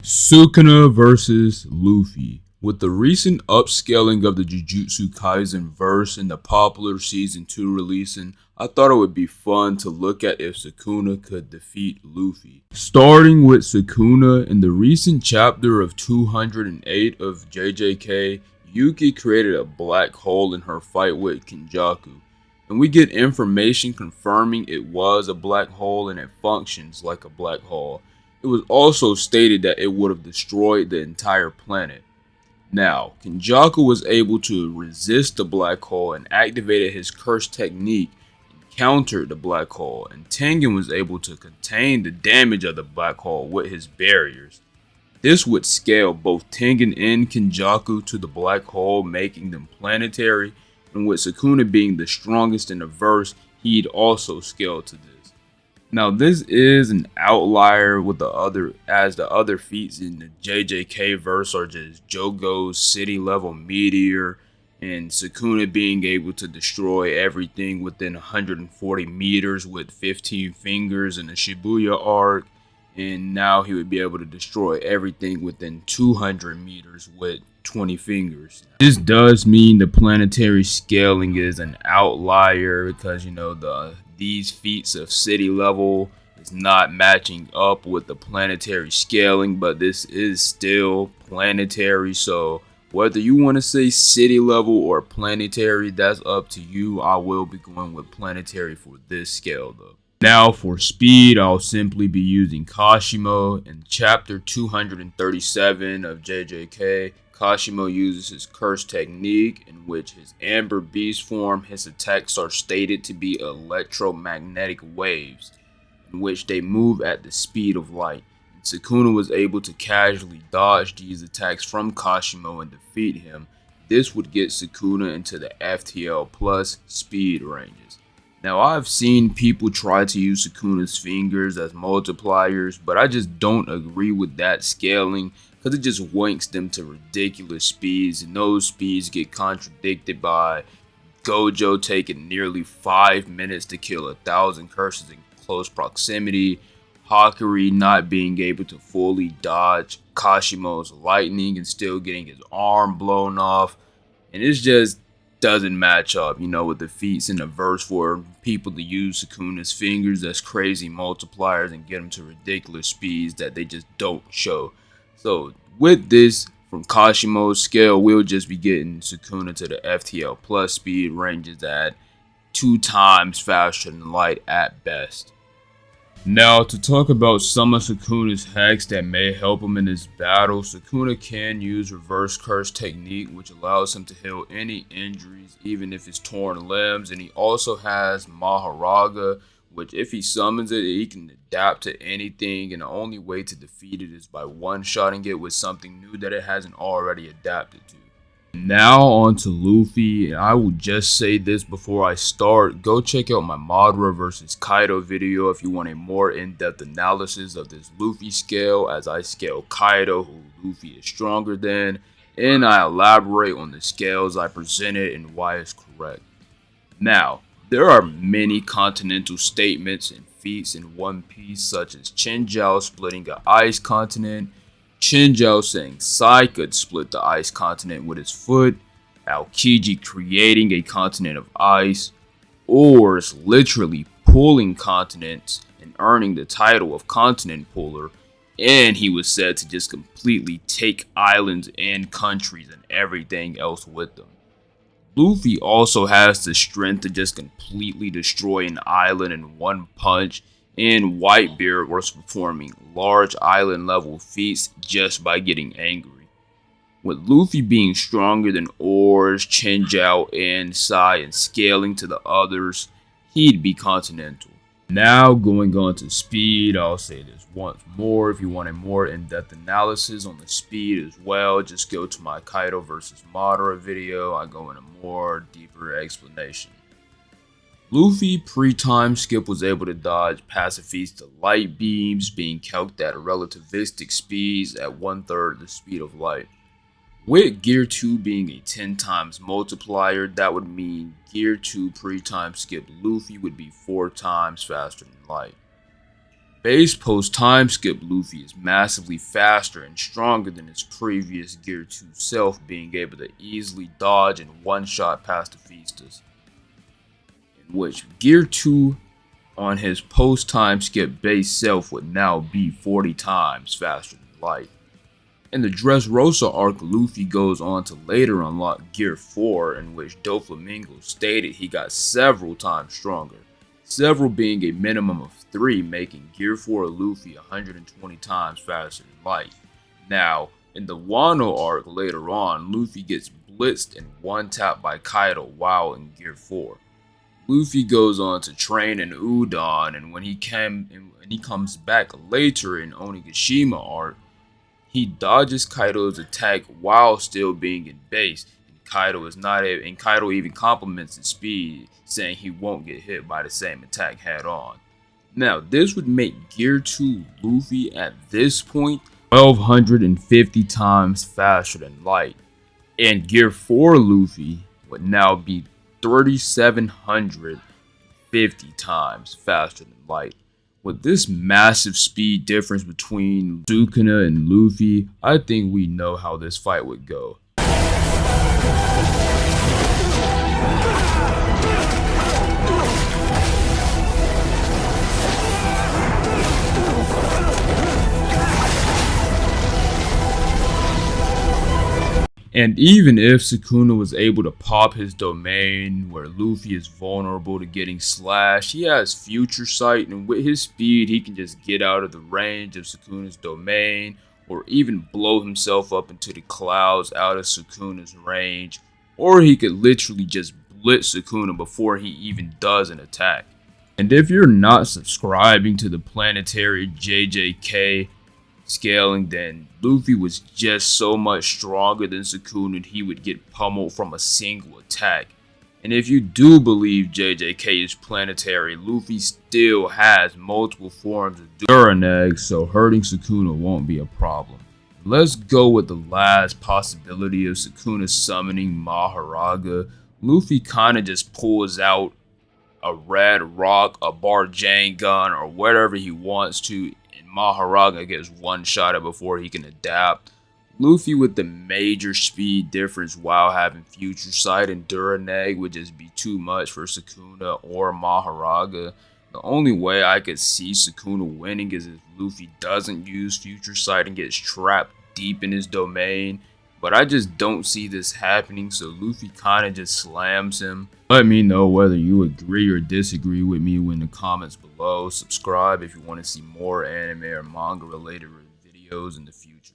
Sukuna vs Luffy. With the recent upscaling of the Jujutsu Kaisen verse and the popular Season 2 releasing, I thought it would be fun to look at if Sukuna could defeat Luffy. Starting with Sukuna, in the recent chapter of 208 of JJK, Yuki created a black hole in her fight with Kenjaku, and we get information confirming it was a black hole and it functions like a black hole. It was also stated that it would have destroyed the entire planet. Now, Kenjaku was able to resist the black hole and activated his curse technique and countered the black hole, and Tengen was able to contain the damage of the black hole with his barriers. This would scale both Tengen and Kenjaku to the black hole, making them planetary, and with Sukuna being the strongest in the verse, he'd also scale to this. Now this is an outlier with the other feats in the JJK verse are just Jogo's city level meteor and Sukuna being able to destroy everything within 140 meters with 15 fingers in the Shibuya arc, and now he would be able to destroy everything within 200 meters with 20 fingers. This does mean the planetary scaling is an outlier because these feats of city level is not matching up with the planetary scaling, but this is still planetary, so whether you want to say city level or planetary, that's up to you. I will be going with planetary for this scale though. Now for speed, I'll simply be using Kashimo. In chapter 237 of JJK, Kashimo uses his curse technique in which his amber beast form, his attacks are stated to be electromagnetic waves, in which they move at the speed of light. And Sukuna was able to casually dodge these attacks from Kashimo and defeat him. This would get Sukuna into the FTL plus speed ranges. Now I've seen people try to use Sukuna's fingers as multipliers, but I just don't agree with that scaling because it just wanks them to ridiculous speeds, and those speeds get contradicted by Gojo taking nearly 5 minutes to kill 1,000 curses in close proximity, Hakari not being able to fully dodge Kashimo's lightning and still getting his arm blown off, and it's just doesn't match up, with the feats in the verse for people to use Sukuna's fingers as crazy multipliers and get them to ridiculous speeds that they just don't show. So with this, from Kashimo's scale, we'll just be getting Sukuna to the FTL plus speed ranges at 2 times faster than light at best. Now, to talk about some of Sukuna's hacks that may help him in his battle, Sukuna can use reverse curse technique, which allows him to heal any injuries, even if it's torn limbs, and he also has Maharaga, which if he summons it, he can adapt to anything, and the only way to defeat it is by one-shotting it with something new that it hasn't already adapted to. Now on to Luffy, and I will just say this before I start, go check out my Madara vs Kaido video if you want a more in-depth analysis of this Luffy scale, as I scale Kaido, who Luffy is stronger than, and I elaborate on the scales I presented and why it's correct. Now, there are many continental statements and feats in One Piece, such as Chinjiao splitting an ice continent, Chinjiao saying Sai could split the ice continent with his foot, Aokiji creating a continent of ice, Oars literally pulling continents and earning the title of continent puller, and he was said to just completely take islands and countries and everything else with them. Luffy also has the strength to just completely destroy an island in one punch, and Whitebeard was performing large island level feats just by getting angry. With Luffy being stronger than Oars, Chinjiao, and Sai and scaling to the others, he'd be continental. Now going on to speed, I'll say this once more. If you want a more in-depth analysis on the speed as well, just go to my Kaido vs Madara video. I go into more deeper explanation. Luffy pre-time skip was able to dodge passive feats to light beams, being calced at relativistic speeds at 1/3 the speed of light. With Gear 2 being a 10 times multiplier, that would mean Gear 2 pre-time skip Luffy would be 4 times faster than light. Base post time skip Luffy is massively faster and stronger than his previous Gear 2 self, being able to easily dodge and one-shot past the Feastas, in which Gear 2 on his post time skip base self would now be 40 times faster than light. In the Dressrosa arc, Luffy goes on to later unlock Gear 4, in which Doflamingo stated he got several times stronger, several being a minimum of 3, making Gear 4 Luffy 120 times faster than light. Now, in the Wano arc later on, Luffy gets blitzed and one-tapped by Kaido while in Gear 4. Luffy goes on to train in Udon, and when he comes back later in Onigashima arc, he dodges Kaido's attack while still being in base, and Kaido even compliments his speed, saying he won't get hit by the same attack head on. Now, this would make Gear 2 Luffy at this point 1250 times faster than light, and Gear 4 Luffy would now be 3750 times faster than light. With this massive speed difference between Sukuna and Luffy, I think we know how this fight would go. And even if Sukuna was able to pop his domain where Luffy is vulnerable to getting slashed, he has future sight, and with his speed he can just get out of the range of Sukuna's domain or even blow himself up into the clouds out of Sukuna's range, or he could literally just blitz Sukuna before he even does an attack. And if you're not subscribing to the planetary JJK scaling, then Luffy was just so much stronger than Sukuna and he would get pummeled from a single attack. And if you do believe JJK is planetary, Luffy still has multiple forms of Duraneg, so hurting Sukuna won't be a problem. Let's go with the last possibility of Sukuna summoning Maharaga. Luffy kinda just pulls out a red rock, a Barjang gun, or whatever he wants to, and Maharaga gets one-shotted before he can adapt. Luffy with the major speed difference while having future sight and Duraneg would just be too much for Sukuna or Maharaga. The only way I could see Sukuna winning is if Luffy doesn't use future sight and gets trapped deep in his domain, but I just don't see this happening, so Luffy kinda just slams him. Let me know whether you agree or disagree with me in the comments below. Subscribe if you want to see more anime or manga related videos in the future.